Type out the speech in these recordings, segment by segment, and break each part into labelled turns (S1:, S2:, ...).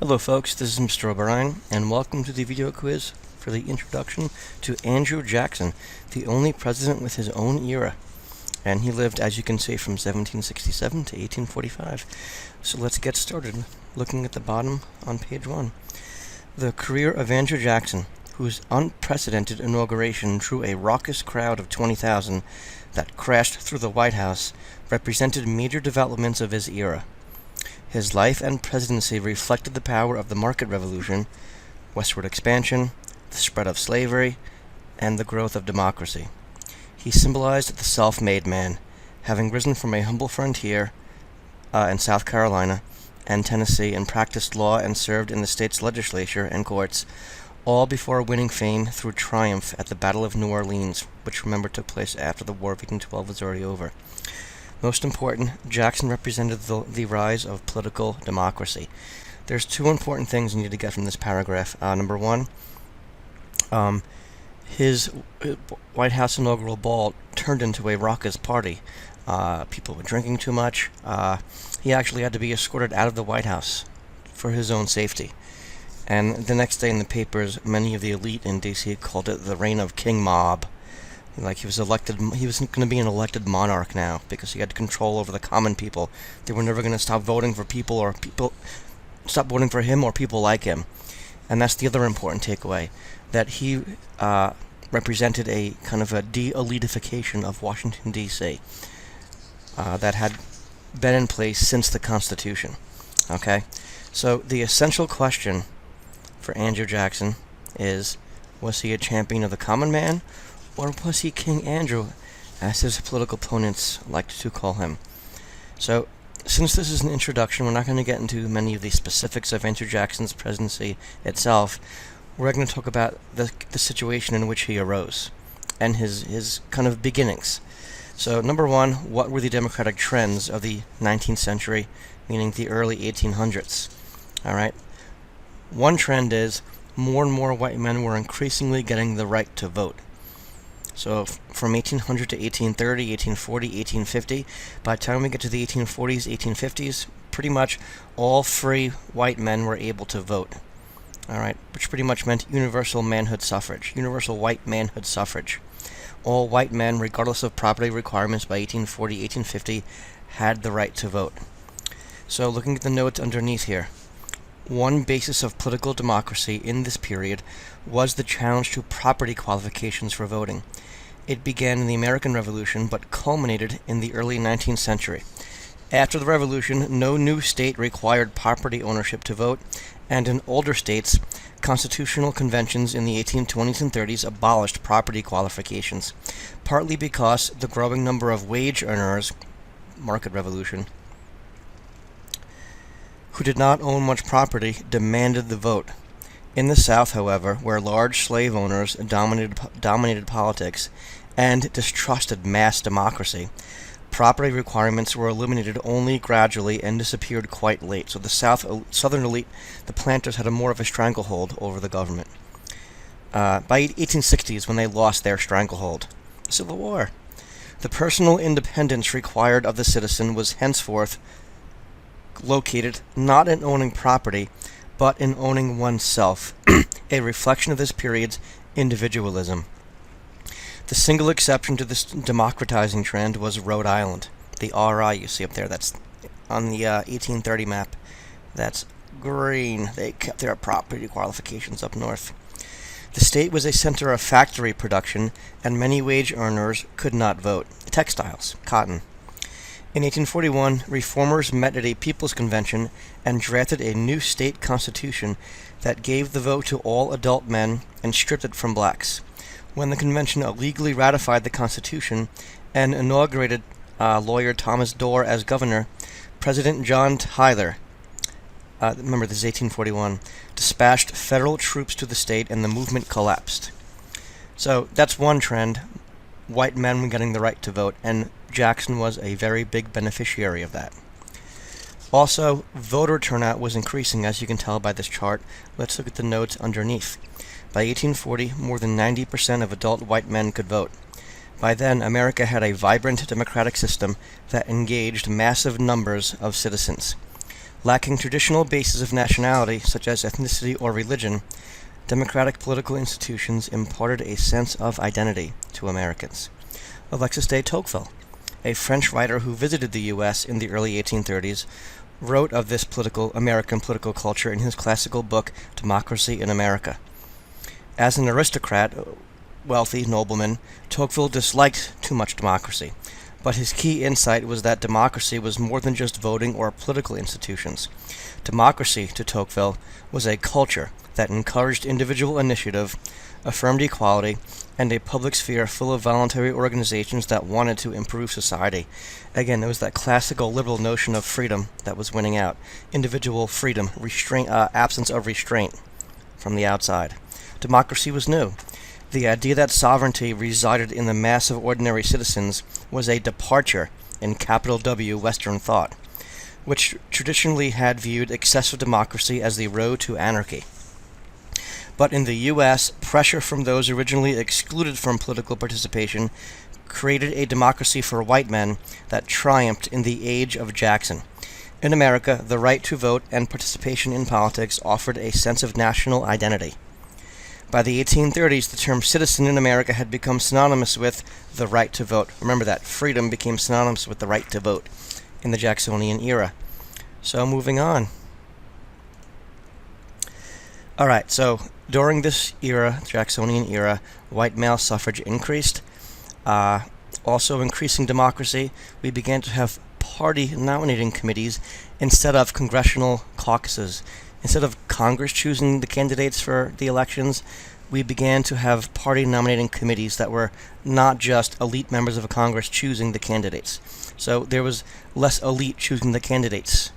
S1: Hello folks, this is Mr. O'Brien, and welcome to the video quiz for the introduction to Andrew Jackson, the only president with his own era. And he lived, as you can see, from 1767 to 1845. So let's get started, looking at the bottom on page 1. The career of Andrew Jackson, whose unprecedented inauguration drew a raucous crowd of 20,000 that crashed through the White House, represented major developments of his era. His life and presidency reflected the power of the market revolution, westward expansion, the spread of slavery, and the growth of democracy. He symbolized the self-made man, having risen from a humble frontier in South Carolina and Tennessee and practiced law and served in the state's legislature and courts, all before winning fame through triumph at the Battle of New Orleans, which, remember, took place after the War of 1812 was already over. Most important, Jackson represented the rise of political democracy. There's two important things you need to get from this paragraph. Number one, his White House inaugural ball turned into a raucous party. People were drinking too much. He actually had to be escorted out of the White House for his own safety. And the next day in the papers, many of the elite in D.C. called it the reign of King Mob. Like he was going to be an elected monarch now because he had control over the common people. They were never going to stop voting for stop voting for him or people like him. And that's the other important takeaway, that he represented a kind of a de-elitification of Washington, D.C. That had been in place since the Constitution. Okay? So the essential question for Andrew Jackson is, was he a champion of the common man, or was he King Andrew, as his political opponents liked to call him? So, since this is an introduction, we're not going to get into many of the specifics of Andrew Jackson's presidency itself. We're going to talk about the situation in which he arose, and his kind of beginnings. So, number one, what were the democratic trends of the 19th century, meaning the early 1800s? Alright? One trend is, more and more white men were increasingly getting the right to vote. So from 1800 to 1830, 1840, 1850, by the time we get to the 1840s, 1850s, pretty much all free white men were able to vote. Alright, which pretty much meant universal manhood suffrage, universal white manhood suffrage. All white men, regardless of property requirements by 1840, 1850, had the right to vote. So looking at the notes underneath here, one basis of political democracy in this period was the challenge to property qualifications for voting. It began in the American Revolution, but culminated in the early 19th century. After the Revolution, no new state required property ownership to vote, and in older states, constitutional conventions in the 1820s and 30s abolished property qualifications, partly because the growing number of wage earners, market revolution, who did not own much property, demanded the vote. In the South, however, where large slave owners dominated politics and distrusted mass democracy, property requirements were eliminated only gradually and disappeared quite late. So the southern elite, the planters, had more of a stranglehold over the government. By 1860s, when they lost their stranglehold, Civil War, the personal independence required of the citizen was henceforth located not in owning property, but in owning oneself, a reflection of this period's individualism. The single exception to this democratizing trend was Rhode Island. The RI you see up there, that's on the 1830 map. That's green. They kept their property qualifications up north. The state was a center of factory production, and many wage earners could not vote. Textiles, cotton. In 1841, reformers met at a People's Convention and drafted a new state constitution that gave the vote to all adult men and stripped it from blacks. When the convention illegally ratified the Constitution and inaugurated lawyer Thomas Dorr as governor, President John Tyler, remember this is 1841, dispatched federal troops to the state and the movement collapsed. So that's one trend. White men were getting the right to vote, and Jackson was a very big beneficiary of that. Also, voter turnout was increasing, as you can tell by this chart. Let's look at the notes underneath. By 1840, more than 90% of adult white men could vote. By then, America had a vibrant democratic system that engaged massive numbers of citizens. Lacking traditional bases of nationality, such as ethnicity or religion, democratic political institutions imparted a sense of identity to Americans. Alexis de Tocqueville, a French writer who visited the U.S. in the early 1830s, wrote of this American political culture in his classical book, Democracy in America. As an aristocrat, wealthy nobleman, Tocqueville disliked too much democracy, but his key insight was that democracy was more than just voting or political institutions. Democracy, to Tocqueville, was a culture that encouraged individual initiative, affirmed equality, and a public sphere full of voluntary organizations that wanted to improve society. Again, it was that classical liberal notion of freedom that was winning out. Individual freedom, absence of restraint from the outside. Democracy was new. The idea that sovereignty resided in the mass of ordinary citizens was a departure in capital W Western thought, which traditionally had viewed excessive democracy as the road to anarchy. But in the U.S., pressure from those originally excluded from political participation created a democracy for white men that triumphed in the age of Jackson. In America, the right to vote and participation in politics offered a sense of national identity. By the 1830s, the term citizen in America had become synonymous with the right to vote. Remember that, freedom became synonymous with the right to vote in the Jacksonian era. So moving on. Alright, so during this era, Jacksonian era, white male suffrage increased. Also increasing democracy, we began to have party nominating committees instead of congressional caucuses. Instead of Congress choosing the candidates for the elections, we began to have party nominating committees that were not just elite members of Congress choosing the candidates. So there was less elite choosing the candidates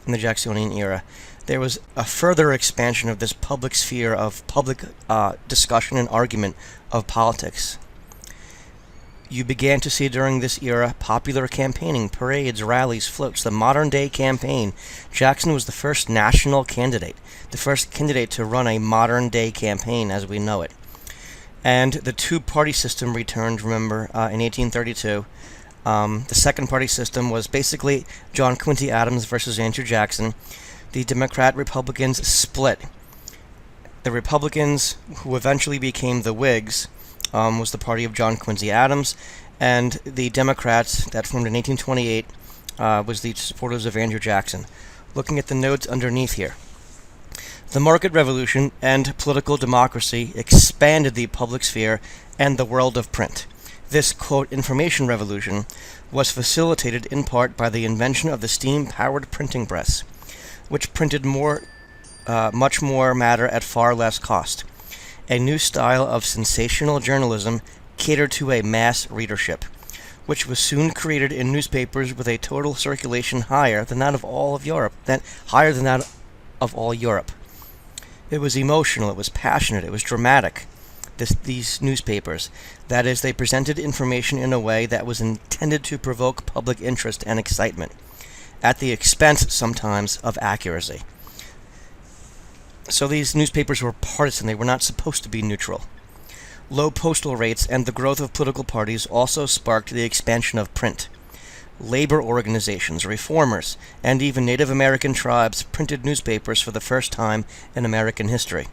S1: in the Jacksonian era. There was a further expansion of this public sphere of public discussion and argument of politics. You began to see during this era popular campaigning, parades, rallies, floats, the modern-day campaign. Jackson was the first national candidate, the first candidate to run a modern-day campaign as we know it. And the two-party system returned, remember, in 1832. The second-party system was basically John Quincy Adams versus Andrew Jackson. The Democrat-Republicans split. The Republicans, who eventually became the Whigs, was the party of John Quincy Adams, and the Democrats that formed in 1828 was the supporters of Andrew Jackson. Looking at the notes underneath here. The market revolution and political democracy expanded the public sphere and the world of print. This, quote, information revolution was facilitated in part by the invention of the steam-powered printing press, which printed much more matter at far less cost. A new style of sensational journalism catered to a mass readership, which was soon created in newspapers with a total circulation higher than that of all Europe. It was emotional, it was passionate, it was dramatic. These newspapers, that is, they presented information in a way that was intended to provoke public interest and excitement, at the expense sometimes of accuracy. So these newspapers were partisan, they were not supposed to be neutral. Low postal rates and the growth of political parties also sparked the expansion of print. Labor organizations, reformers, and even Native American tribes printed newspapers for the first time in American history.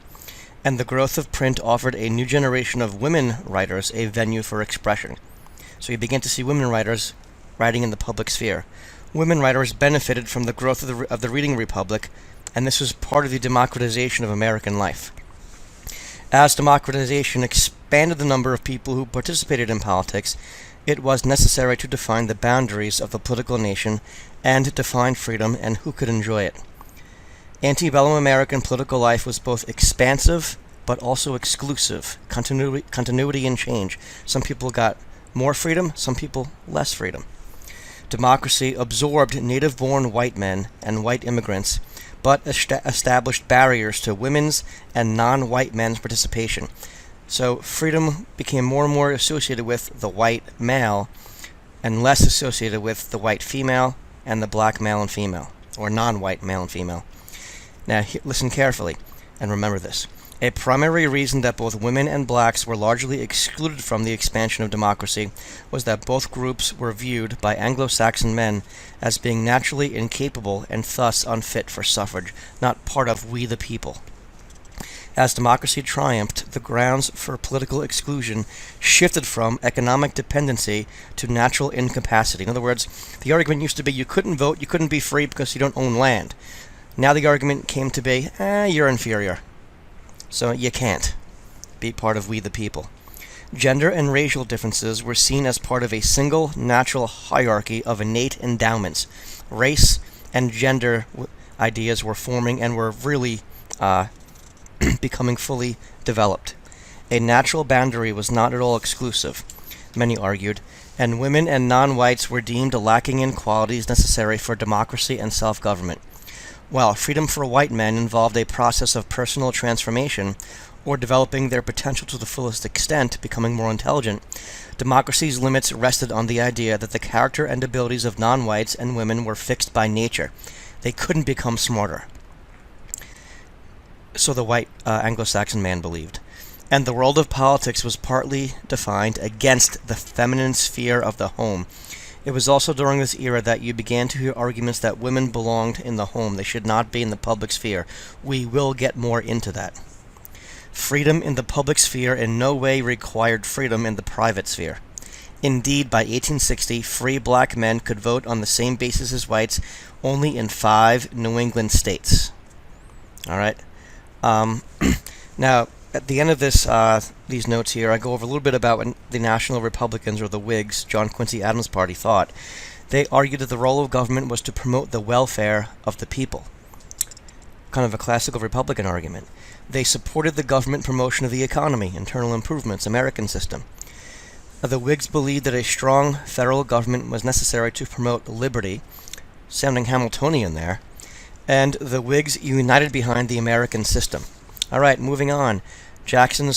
S1: And the growth of print offered a new generation of women writers a venue for expression. So you began to see women writers writing in the public sphere. Women writers benefited from the growth of the reading republic, and this was part of the democratization of American life. As democratization expanded the number of people who participated in politics, it was necessary to define the boundaries of the political nation and define freedom and who could enjoy it. Antebellum American political life was both expansive but also exclusive, continuity and change. Some people got more freedom, some people less freedom. Democracy absorbed native-born white men and white immigrants, but established barriers to women's and non-white men's participation. So freedom became more and more associated with the white male and less associated with the white female and the black male and female, or non-white male and female. Now listen carefully and remember this. A primary reason that both women and blacks were largely excluded from the expansion of democracy was that both groups were viewed by Anglo-Saxon men as being naturally incapable and thus unfit for suffrage, not part of we the people. As democracy triumphed, the grounds for political exclusion shifted from economic dependency to natural incapacity. In other words, the argument used to be you couldn't vote, you couldn't be free because you don't own land. Now the argument came to be, you're inferior. So you can't be part of we the people. Gender and racial differences were seen as part of a single natural hierarchy of innate endowments. Race and gender ideas were forming and were really becoming fully developed. A natural boundary was not at all exclusive, many argued, and women and non-whites were deemed lacking in qualities necessary for democracy and self-government. While freedom for white men involved a process of personal transformation, or developing their potential to the fullest extent, becoming more intelligent, democracy's limits rested on the idea that the character and abilities of non-whites and women were fixed by nature. They couldn't become smarter. So the white Anglo-Saxon man believed. And the world of politics was partly defined against the feminine sphere of the home. It was also during this era that you began to hear arguments that women belonged in the home. They should not be in the public sphere. We will get more into that. Freedom in the public sphere in no way required freedom in the private sphere. Indeed, by 1860, free black men could vote on the same basis as whites only in 5 New England states. All right. Now, at the end of these notes here, I go over a little bit about what the National Republicans, or the Whigs, John Quincy Adams' party, thought. They argued that the role of government was to promote the welfare of the people. Kind of a classical Republican argument. They supported the government promotion of the economy, internal improvements, American system. The Whigs believed that a strong federal government was necessary to promote liberty, sounding Hamiltonian there, and the Whigs united behind the American system. All right, moving on. Jackson's